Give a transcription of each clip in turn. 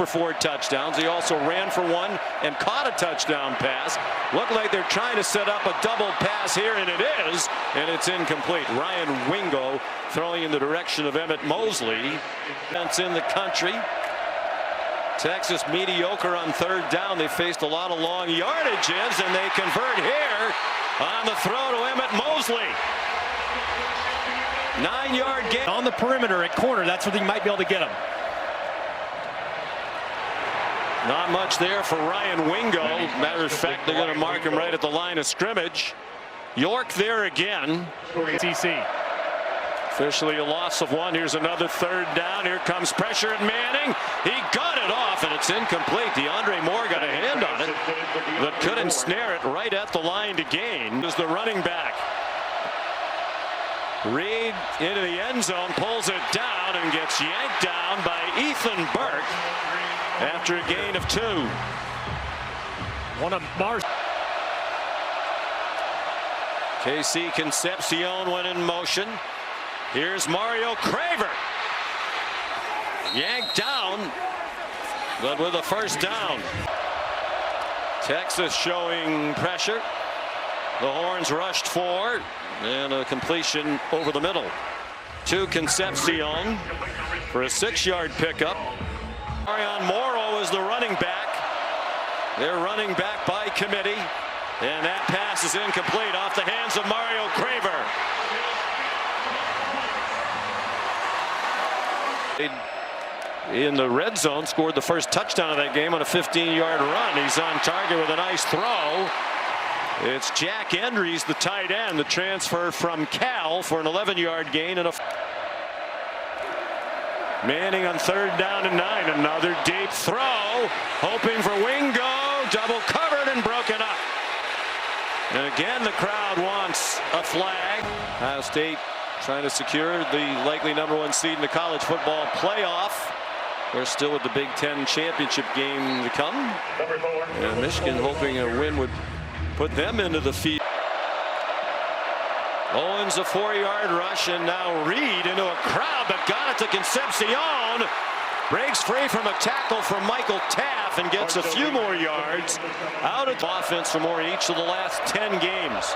for 4 touchdowns. He also ran for 1 and caught a touchdown pass. Looked like they're trying to set up a double pass here, and it is, and it's incomplete. Ryan Wingo throwing in the direction of Emmett Mosley. That's in the country. Texas mediocre on 3rd down. They faced a lot of long yardages, and they convert here on the throw to Emmett Mosley. 9-yard gain on the perimeter at corner. That's where they might be able to get him. Not much there for Ryan Wingo. Matter of fact, they're going to mark him right at the line of scrimmage. York there again. TC. Officially a loss of 1. Here's another 3rd down. Here comes pressure at Manning. He got it off, and it's incomplete. DeAndre Moore got a hand on it, but couldn't snare it right at the line to gain. Is the running back. Reed into the end zone, pulls it down, and gets yanked down by Ethan Burke after a gain of 2. One of Mars. KC Concepcion went in motion. Here's Mario Craver. Yanked down, but with a 1st down. Texas showing pressure. The Horns rushed 4, and a completion over the middle to Concepcion for a 6-yard pickup. Marion Morrow is the running back. They're running back by committee, and that pass is incomplete off the hands of Mario Craver. In the red zone, scored the 1st touchdown of that game on a 15-yard run. He's on target with a nice throw. It's Jack Endries, the tight end, the transfer from Cal, for an 11-yard gain and a. Manning on 3rd down and 9. Another deep throw, hoping for Wingo. Double covered and broken up. And again, the crowd wants a flag. Ohio State trying to secure the likely #1 seed in the college football playoff. They're still with the Big Ten championship game to come. And Michigan hoping a win would put them into the field. Owens a 4-yard rush, and now Reed into a crowd, but got it to Concepcion. Breaks free from a tackle from Michael Taff and gets a few more yards out of offense for more each of the last 10 games.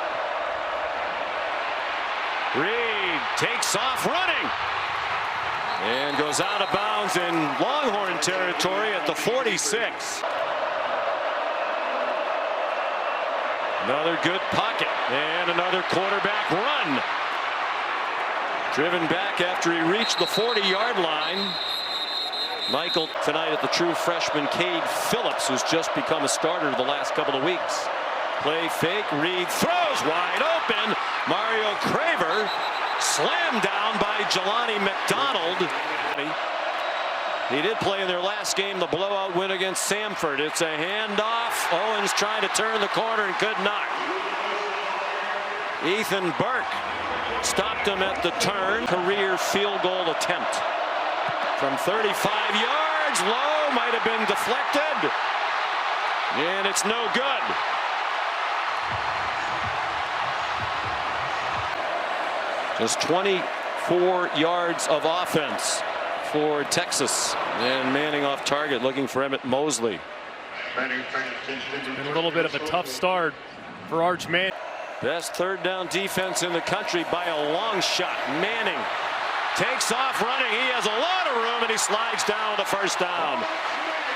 Reed takes off running and goes out of bounds in Longhorn territory at the 46. Another good pocket and another quarterback run. Driven back after he reached the 40-yard line. Michael tonight at the true freshman Cade Phillips, who's just become a starter the last couple of weeks. Play fake, Reed throws wide open. Mario Craver slammed down by Jelani McDonald. He did play in their last game, the blowout win against Samford. It's a handoff. Owens trying to turn the corner and could not. Ethan Burke stopped him at the turn. Career field goal attempt from 35 yards. Low, might have been deflected. And it's no good. Just 24 yards of offense for Texas, and Manning off target looking for Emmett Mosley. It's been a little bit of a tough start for Arch Manning. Best 3rd down defense in the country by a long shot. Manning takes off running. He has a lot of room, and he slides down with a 1st down.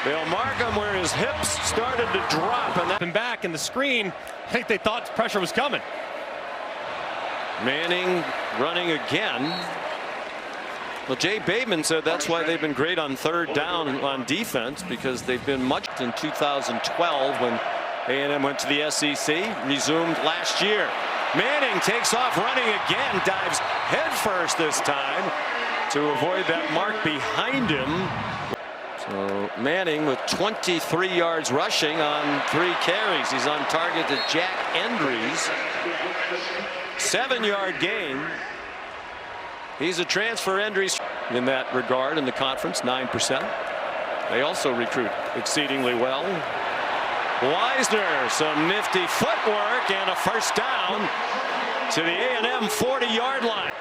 They'll mark him where his hips started to drop, and that. And back in the screen, I think they thought pressure was coming. Manning running again. Well, Jay Bateman said that's why they've been great on 3rd down on defense, because they've been much in 2012 when A&M went to the SEC, resumed last year. Manning takes off running again, dives headfirst this time to avoid that mark behind him. So Manning with 23 yards rushing on 3 carries. He's on target to Jack Endries. 7-yard gain. He's a transfer. Endries in that regard in the conference, 9%. They also recruit exceedingly well. Weisner, some nifty footwork and a 1st down to the A&M 40-yard line.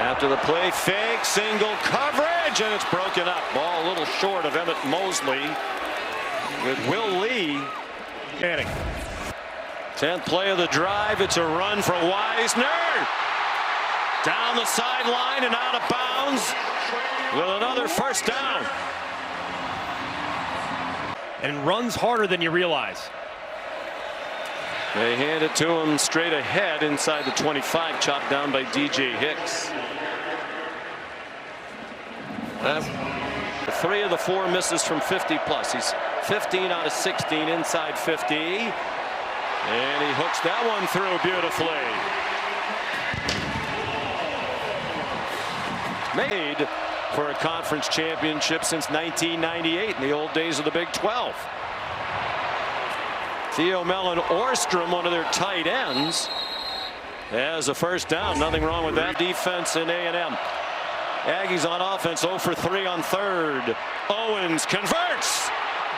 After the play fake, single coverage, and it's broken up. Ball a little short of Emmett Mosley with Will Lee. 10th play of the drive. It's a run for Wisner. Down the sideline and out of bounds with another first down. And runs harder than you realize. They hand it to him straight ahead inside the 25, chopped down by DJ Hicks. 3 of the 4 misses from 50 plus. He's 15 out of 16 inside 50. And he hooks that one through beautifully. Made for a conference championship since 1998 in the old days of the Big 12. Theo Mellon Orstrom, one of their tight ends, has a first down. Nothing wrong with that defense in A&M. Aggies on offense 0 for 3 on third. Owens converts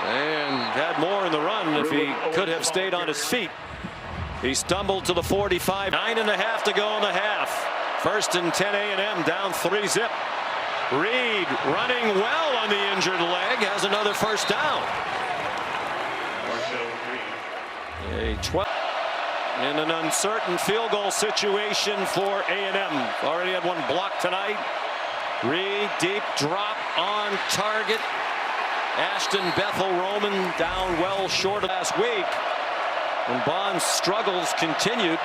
and had more in the run if he could have stayed on his feet. He stumbled to the 45. 9.5 to go in the half. 1st and 10 A&M down 3-zip. Reed running well on the injured leg has another first down. A 12 in an uncertain field goal situation for A&M. Already had one block tonight. Reed deep drop on target. Ashton Bethel Roman down well short of last week. And Bond's struggles continued.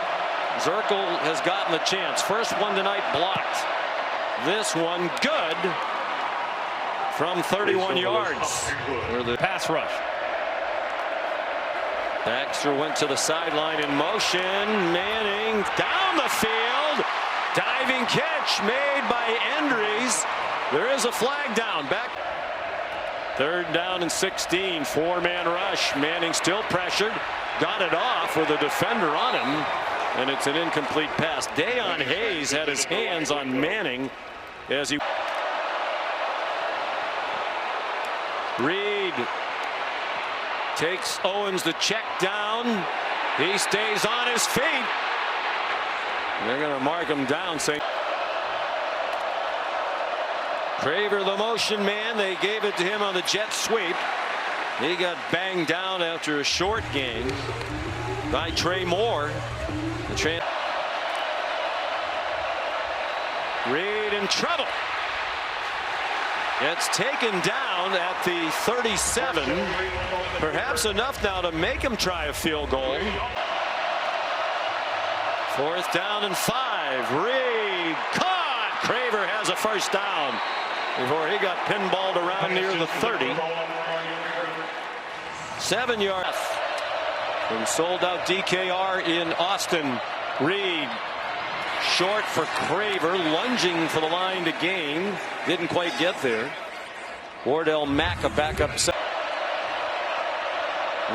Zirkle has gotten the chance. First one tonight blocked. This one good from 31 yards. Or the pass rush. Baxter went to the sideline in motion. Manning down the field. Diving catch made by Endries. There is a flag down. Back. 3rd down and 16. 4-man rush. Manning still pressured. Got it off with a defender on him. And it's an incomplete pass. Dayon Hayes had his hands on Manning as he. Reed takes Owens the check down. He stays on his feet. They're going to mark him down. Saying Craver, the motion man. They gave it to him on the jet sweep. He got banged down after a short gain by Trey Moore. Reed in trouble. It's taken down at the 37. Perhaps enough now to make him try a field goal. 4th down and 5. Reed caught. Craver has a first down before he got pinballed around near the 30. 7 yards from sold out DKR in Austin. Reed short for Craver, lunging for the line to gain. Didn't quite get there. Wardell Mack a backup set.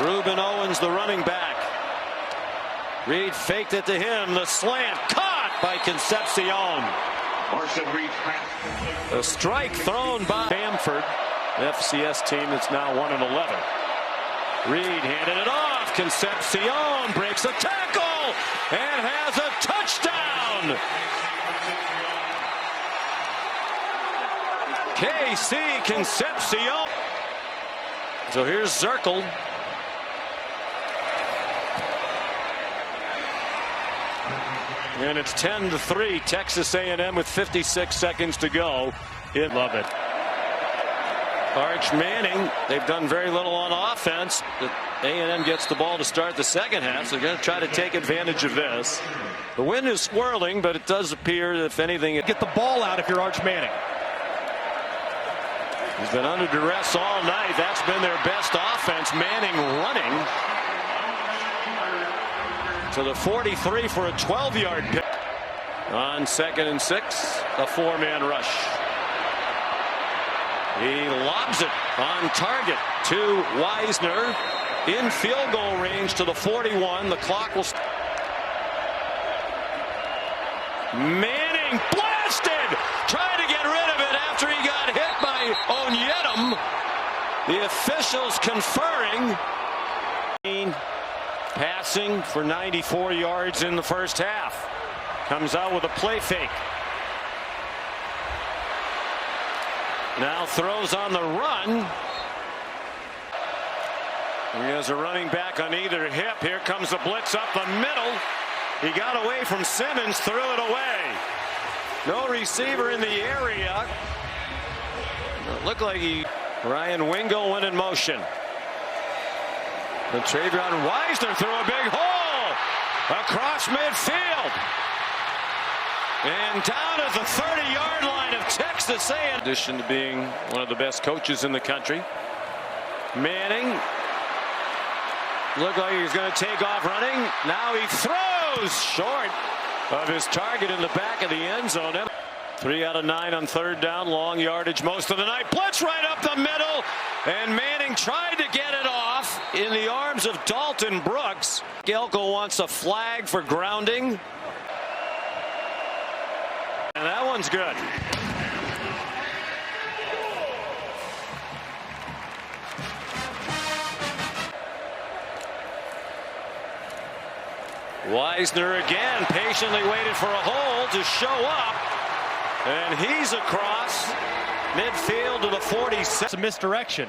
Reuben Owens the running back. Reed faked it to him. The slant caught by Concepcion. A strike thrown by Bamford. FCS team that's now 1-11. Reed handed it off. Concepcion breaks a tackle and has a touchdown. KC Concepcion. So here's Zirkle. And it's 10-3. Texas A&M with 56 seconds to go. Love it. Arch Manning, they've done very little on offense. A&M gets the ball to start the second half, so they're going to try to take advantage of this. The wind is swirling, but it does appear that if anything, Get the ball out if you're Arch Manning. He's been under duress all night. That's been their best offense. Manning running to the 43 for a 12-yard pick. On 2nd and 6, a 4-man rush. He lobs it on target to Wisner in field goal range to the 41. The clock will. Manning blasted, trying to get rid of it after he got hit by Onyedim. The officials conferring. Passing for 94 yards in the first half. Comes out with a play fake. Now throws on the run. He has a running back on either hip. Here comes the blitz up the middle. He got away from Simmons, threw it away. No receiver in the area. It looked like Ryan Wingo went in motion. And Travion Wisner threw a big hole across midfield. And down at the 30-yard line of Texas A&M. In addition to being one of the best coaches in the country, Manning looked like he was going to take off running. Now he throws short of his target in the back of the end zone. 3 out of 9 on third down. Long yardage most of the night. Blitz right up the middle. And Manning tried to get it off in the arms of Dalton Brooks. Gelko wants a flag for grounding. And that one's good. Wisner again patiently waited for a hole to show up. And he's across midfield to the 46. It's a misdirection.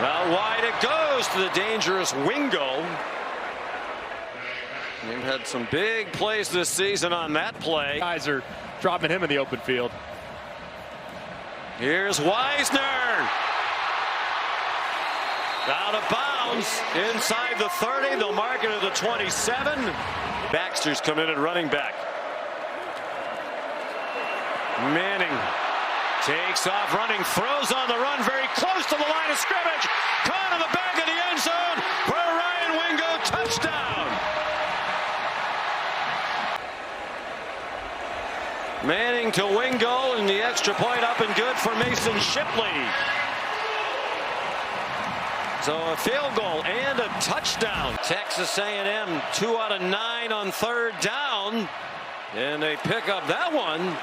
Well, wide it goes to the dangerous Wingo. They've had some big plays this season on that play. Guys are dropping him in the open field. Here's Wisner. Out of bounds inside the 30. They'll mark it at the 27. Baxter's come in at running back. Manning takes off running, throws on the run very close to the line of scrimmage. Caught in the back of the end zone for a Ryan Wingo touchdown. Manning to Wingo, and the extra point up and good for Mason Shipley. So a field goal and a touchdown. Texas A&M 2 out of 9 on third down, and they pick up that one.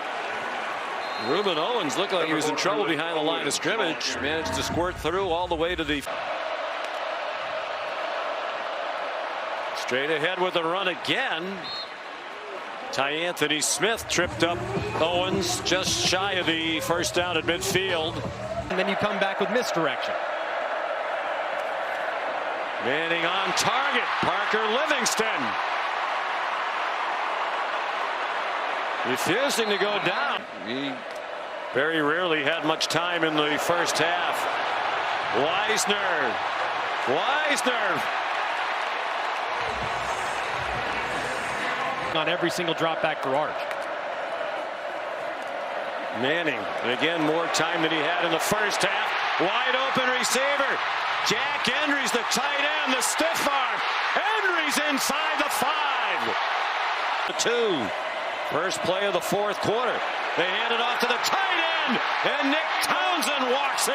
Ruben Owens looked like he was in trouble behind the line of scrimmage. Managed to squirt through all the way to the straight ahead with the run again. Anthony Smith tripped up Owens just shy of the first down at midfield. And then you come back with misdirection. Manning on target. Parker Livingston refusing to go down. He very rarely had much time in the first half. Wisner. On every single drop back for Arch. Manning, and again more time than he had in the first half. Wide open receiver. Jack Henry's the tight end, the stiff arm. Henry's inside the 5. 2. First play of the fourth quarter. They hand it off to the tight end, and Nick Townsend walks in.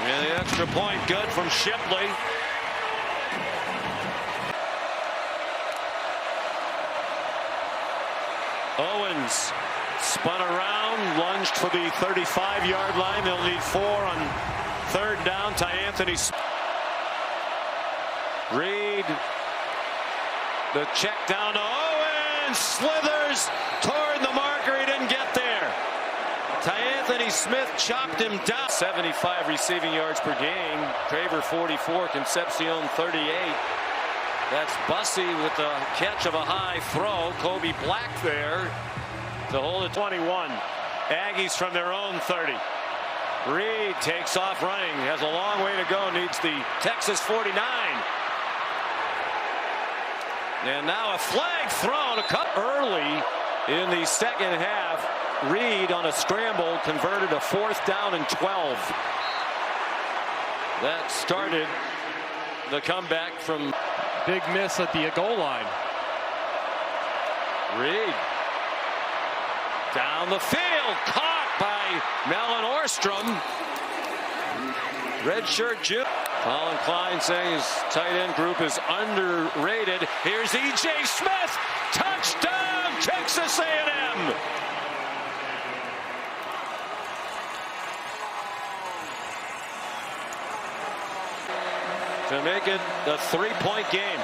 And the extra point good from Shipley. Owens spun around, lunged for the 35-yard line. They'll need 4 on third down. Anthony Reed, the check down to Owens, slithers toward the marker. He didn't get there. Anthony Smith chopped him down. 75 receiving yards per game. Traver 44, Concepcion 38. That's Bussey with the catch of a high throw. Kobe Black there to hold it. 21. Aggies from their own 30. Reed takes off running. Has a long way to go. Needs the Texas 49. And now a flag thrown. A cut early in the second half. Reed on a scramble converted a 4th down and 12. That started the comeback from big miss at the goal line. Reed down the field, caught by Mellon Orstrom. Red shirt Jim. Colin Klein saying his tight end group is underrated. Here's E.J. Smith, touchdown Texas A&M. to make it a 3-point game.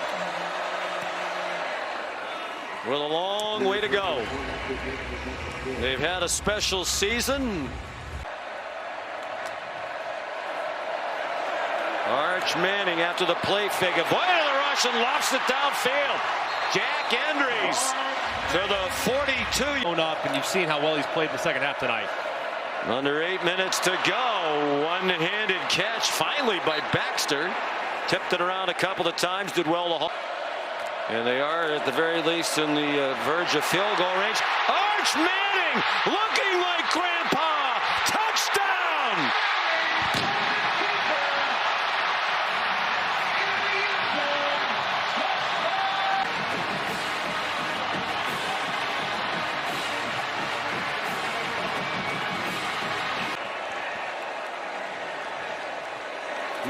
With a long way to go. They've had a special season. Arch Manning after the play fake. Avoided the rush and lofts it downfield. Jack Andrews to the 42. Up, and you've seen how well he's played in the second half tonight. Under 8 minutes to go. One-handed catch finally by Baxter. Tipped it around a couple of times. Did well to haul. And they are at the very least in the verge of field goal range. Arch Manning looking like Grandpa. Touchdown.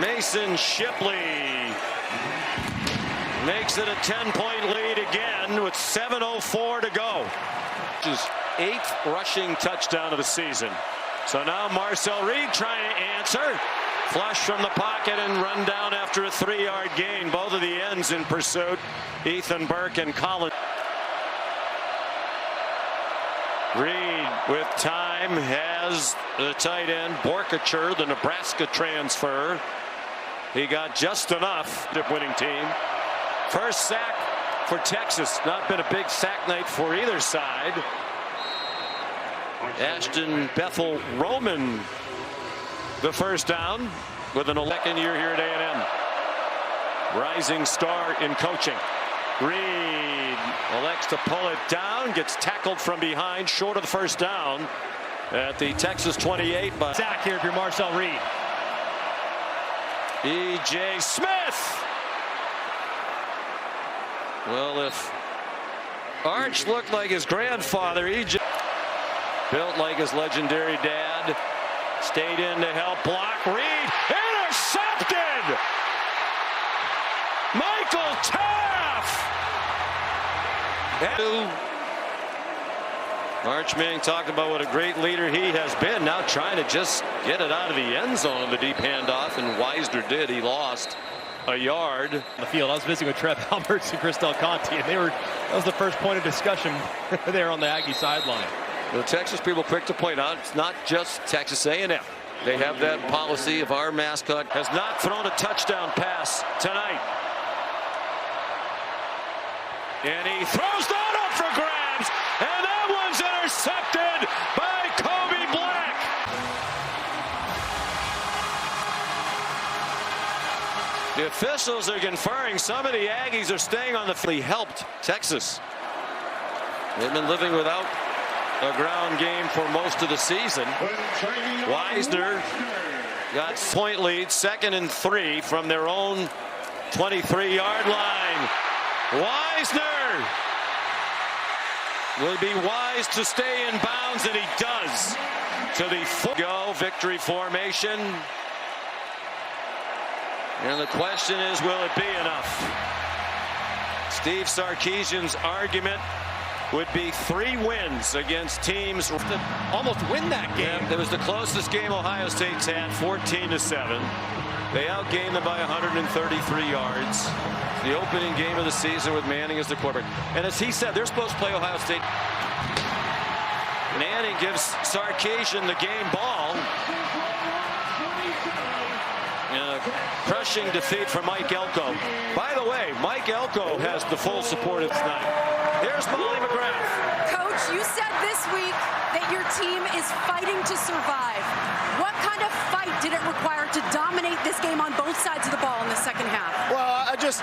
Mason Shipley makes it a 10-point lead again with 7:04 to go. His 8th rushing touchdown of the season. So now Marcel Reed trying to answer. Flush from the pocket and run down after a 3-yard gain. Both of the ends in pursuit. Ethan Burke and Collins. Reed with time has the tight end Borkacher, the Nebraska transfer. He got just enough to winning team. First sack for Texas. Not been a big sack night for either side. Ashton Bethel Roman the first down with an second year here at A&M. Rising star in coaching. Reed elects to pull it down. Gets tackled from behind short of the first down at the Texas 28. By Sack here if you're Marcel Reed. E.J. Smith. Well, if Arch looked like his grandfather, E.J. built like his legendary dad, stayed in to help block. Reed intercepted. Michael Taff. Arch Manning talked about what a great leader he has been. Now trying to just get it out of the end zone. The deep handoff, and Wisner did. He lost a yard. On the field, I was visiting with Trev Alberts and Chris Del Conte, and that was the first point of discussion there on the Aggie sideline. The Texas people quick to point out it's not just Texas A&M. They have that policy of our mascot has not thrown a touchdown pass tonight. And he throws that up for grabs, and that one's intercepted by Kobe Black. The officials are conferring some of the Aggies are staying on the field. He helped Texas. They've been living without a ground game for most of the season. Wisner got point lead, 2nd and 3 from their own 23-yard line. Wisner will be wise to stay in bounds, and he does. To the go victory formation. And the question is, will it be enough? Steve Sarkisian's argument would be 3 wins against teams that almost win that game. Yeah, it was the closest game Ohio State's had, 14-7. They outgained them by 133 yards. The opening game of the season with Manning as the quarterback. And as he said, they're supposed to play Ohio State. Manning gives Sarkisian the game ball. And a crushing defeat for Mike Elko. By the way, Mike Elko has the full support of tonight. Here's Molly McGrath. Coach, you said this week that your team is fighting to survive. What kind of fight did it require to dominate this game on both sides of the ball in the second half? Well, I just